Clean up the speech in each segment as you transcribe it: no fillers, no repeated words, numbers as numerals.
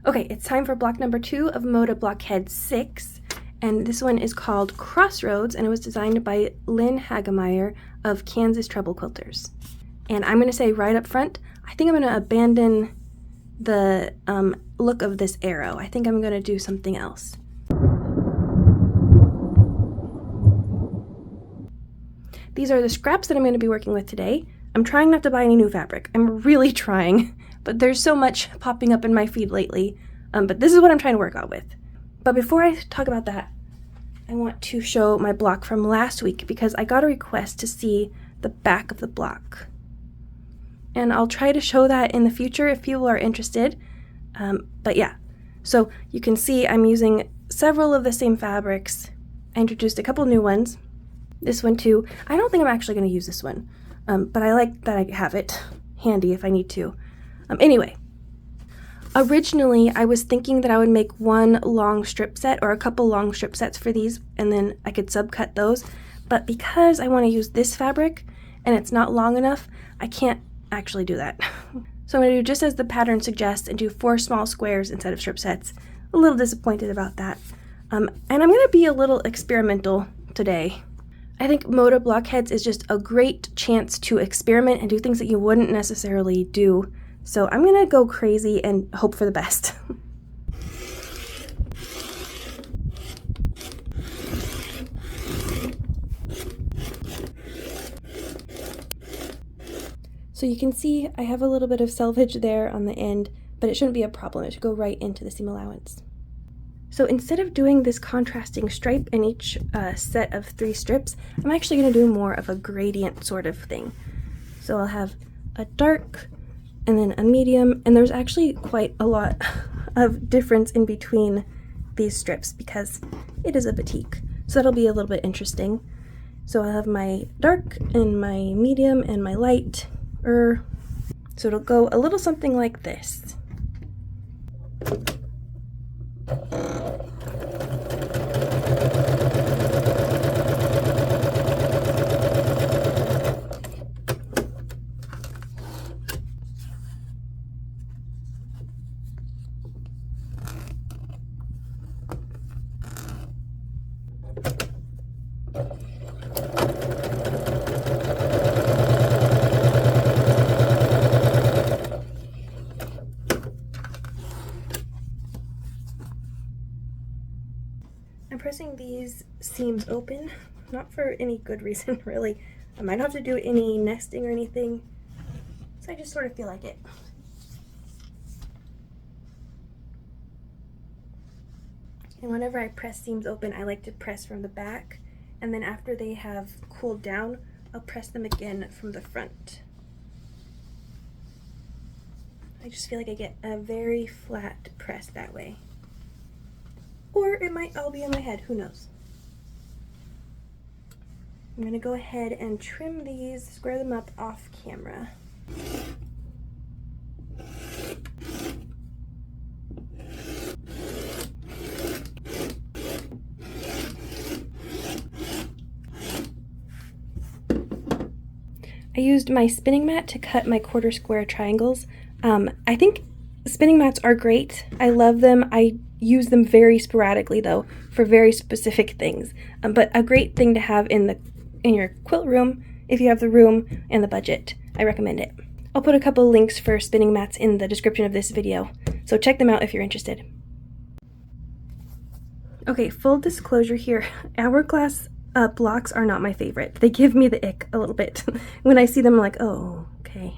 Okay, it's time for block number 2 of Moda Blockheads 6, and this one is called Crossroads, and it was designed by Lynne Hagmeier of Kansas Treble Quilters. And I'm going to say right up front, I think I'm going to abandon the look of this arrow. I think I'm going to do something else. These are the scraps that I'm going to be working with today. I'm trying not to buy any new fabric. I'm really trying, but there's so much popping up in my feed lately. But this is what I'm trying to work out with. But before I talk about that, I want to show my block from last week because I got a request to see the back of the block. And I'll try to show that in the future if people are interested. But yeah, so you can see I'm using several of the same fabrics. I introduced a couple new ones. This one too. I don't think I'm actually going to use this one, but I like that I have it handy if I need to. Anyway, originally I was thinking that I would make one long strip set or a couple long strip sets for these, and then I could subcut those. But because I want to use this fabric and it's not long enough, I can't actually do that. So I'm going to do just as the pattern suggests and do 4 small squares instead of strip sets. A little disappointed about that. And I'm going to be a little experimental today. I think Moda Blockheads is just a great chance to experiment and do things that you wouldn't necessarily do. So I'm going to go crazy and hope for the best. So you can see I have a little bit of selvage there on the end, but it shouldn't be a problem. It should go right into the seam allowance. So instead of doing this contrasting stripe in each set of 3 strips, I'm actually going to do more of a gradient sort of thing. So I'll have a dark and then a medium, and there's actually quite a lot of difference in between these strips because it is a batik. So that'll be a little bit interesting. So I'll have my dark and my medium and my light. So it'll go a little something like this. I'm pressing these seams open, not for any good reason really. I might not have to do any nesting or anything, so I just sort of feel like it. And whenever I press seams open, I like to press from the back, and then after they have cooled down, I'll press them again from the front. I just feel like I get a very flat press that way. Or it might all be in my head, who knows. I'm going to go ahead and trim these, square them up off camera. I used my spinning mat to cut my quarter square triangles. I think spinning mats are great. I love them. I use them very sporadically though for very specific things. But a great thing to have in your quilt room if you have the room and the budget. I recommend it. I'll put a couple links for spinning mats in the description of this video, so check them out if you're interested. Okay, full disclosure here. Hourglass blocks are not my favorite. They give me the ick a little bit. When I see them, I'm like, oh, okay.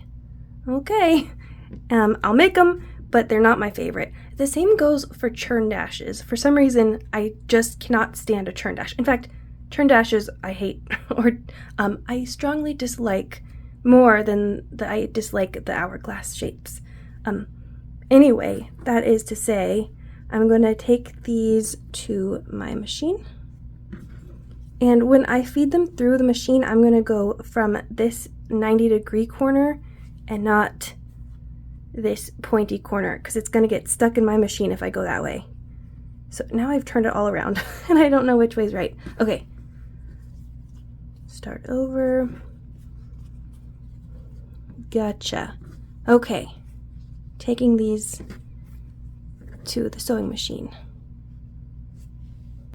I'll make them, but they're not my favorite. The same goes for churn dashes. For some reason, I just cannot stand a churn dash. In fact, churn dashes I hate, or I strongly dislike more than I dislike the hourglass shapes. Anyway, that is to say, I'm going to take these to my machine. And when I feed them through the machine, I'm going to go from this 90-degree corner and not this pointy corner, because it's going to get stuck in my machine if I go that way. So now I've turned it all around and I don't know which way's right. Okay. Start over. Gotcha. Okay. Taking these to the sewing machine.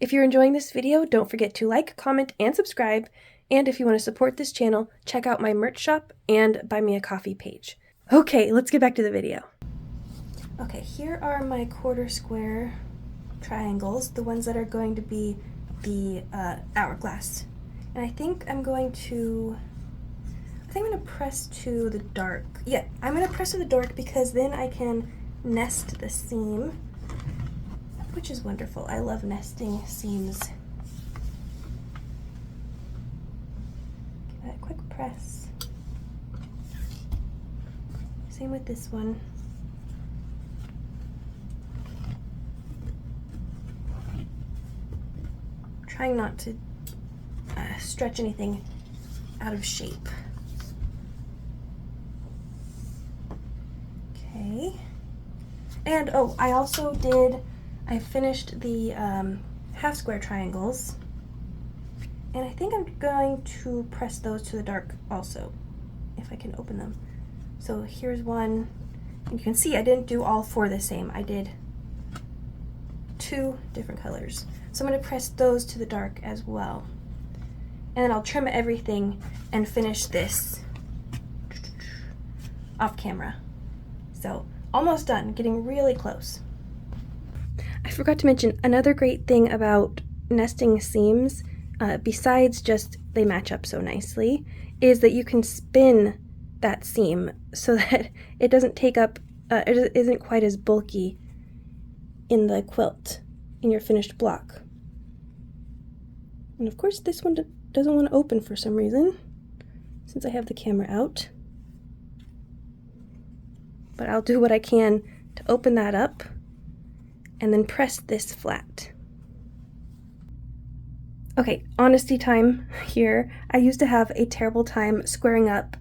If you're enjoying this video, don't forget to like, comment, and subscribe. And if you want to support this channel, check out my merch shop and buy me a coffee page. Okay, let's get back to the video. Okay, here are my quarter square triangles, the ones that are going to be the hourglass. And I think I'm going to press to the dark. Yeah, I'm going to press to the dark because then I can nest the seam, which is wonderful. I love nesting seams. Give that a quick press. Same with this one. Trying not to stretch anything out of shape. Okay. And oh, I finished the half square triangles, and I think I'm going to press those to the dark also, if I can open them. So here's one, and you can see I didn't do all four the same. I did 2 different colors. So I'm going to press those to the dark as well. And then I'll trim everything and finish this off camera. So almost done, getting really close. I forgot to mention another great thing about nesting seams, besides just they match up so nicely, is that you can spin that seam so that it doesn't take up, it isn't quite as bulky in the quilt, in your finished block. And of course this one doesn't want to open for some reason, since I have the camera out. But I'll do what I can to open that up and then press this flat. Okay, honesty time here. I used to have a terrible time squaring up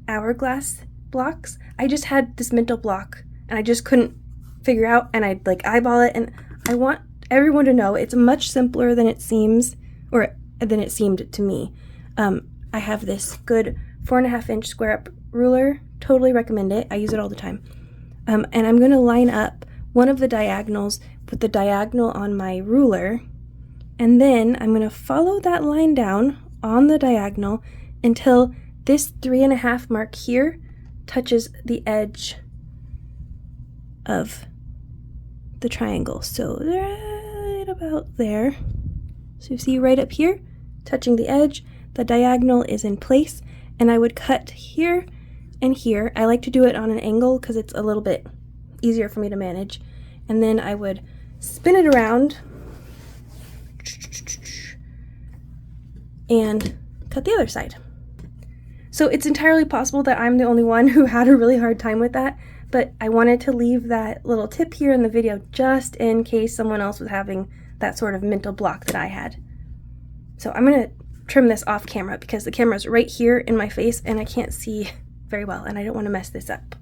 hourglass blocks. I just had this mental block and I just couldn't figure out, and I'd like eyeball it, and I want everyone to know it's much simpler than it seems, or than it seemed to me. I have this good 4.5-inch square up ruler. Totally recommend it. I use it all the time. And I'm going to line up one of the diagonals with the diagonal on my ruler, and then I'm going to follow that line down on the diagonal until this 3.5 mark here touches the edge of the triangle. So right about there. So you see right up here, touching the edge, the diagonal is in place, and I would cut here and here. I like to do it on an angle because it's a little bit easier for me to manage. And then I would spin it around and cut the other side. So it's entirely possible that I'm the only one who had a really hard time with that, but I wanted to leave that little tip here in the video just in case someone else was having that sort of mental block that I had. So I'm going to trim this off camera because the camera's right here in my face and I can't see very well, and I don't want to mess this up.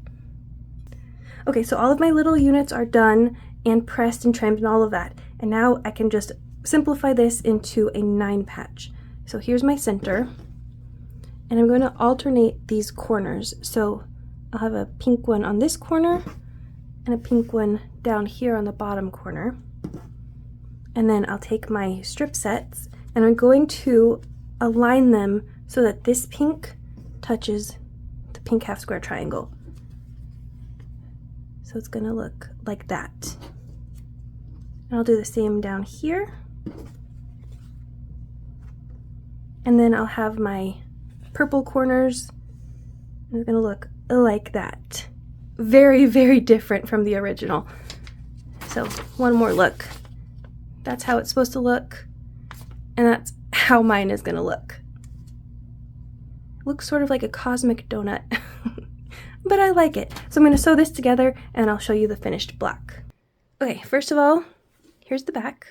Okay, so all of my little units are done and pressed and trimmed and all of that, and now I can just simplify this into a 9 patch. So here's my center, and I'm going to alternate these corners. So I'll have a pink one on this corner and a pink one down here on the bottom corner. And then I'll take my strip sets and I'm going to align them so that this pink touches the pink half square triangle. So it's going to look like that. And I'll do the same down here. And then I'll have my purple corners, and it's going to look like that. Very, very different from the original. So one more look. That's how it's supposed to look, and that's how mine is going to look. It looks sort of like a cosmic donut, but I like it. So I'm going to sew this together, and I'll show you the finished block. Okay, first of all, here's the back.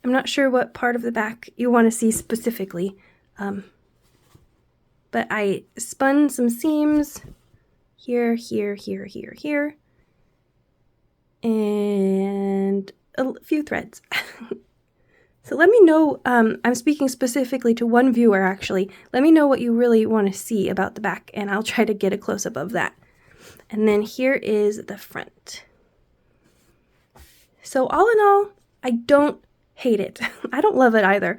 I'm not sure what part of the back you want to see specifically, but I spun some seams here, here, here, here, here, and a few threads. So let me know, I'm speaking specifically to one viewer actually, let me know what you really want to see about the back and I'll try to get a close-up of that. And then here is the front. So all in all, I don't hate it. I don't love it either.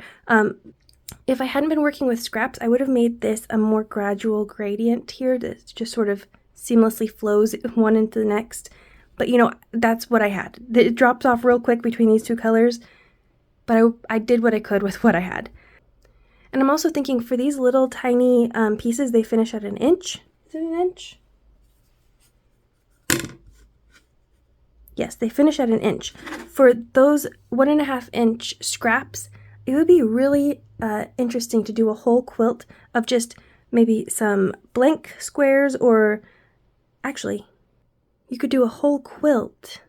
If I hadn't been working with scraps, I would have made this a more gradual gradient here that just sort of seamlessly flows one into the next. But you know, that's what I had. It drops off real quick between these two colors, but I did what I could with what I had. And I'm also thinking for these little tiny pieces, they finish at 1 inch. Is it 1 inch? Yes, they finish at 1 inch. For those 1.5 inch scraps, it would be really interesting to do a whole quilt of just maybe some blank squares, or actually, you could do a whole quilt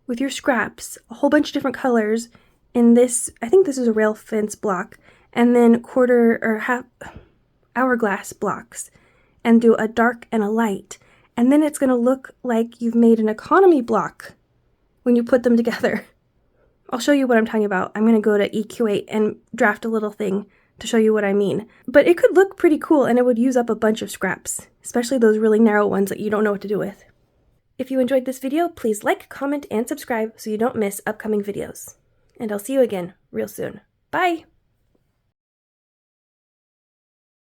with your scraps, a whole bunch of different colors in this, I think this is a rail fence block, and then quarter or half hourglass blocks, and do a dark and a light. And then it's going to look like you've made an economy block when you put them together. I'll show you what I'm talking about. I'm going to go to EQ8 and draft a little thing to show you what I mean. But it could look pretty cool, and it would use up a bunch of scraps, especially those really narrow ones that you don't know what to do with. If you enjoyed this video, please like, comment, and subscribe so you don't miss upcoming videos. And I'll see you again real soon. Bye!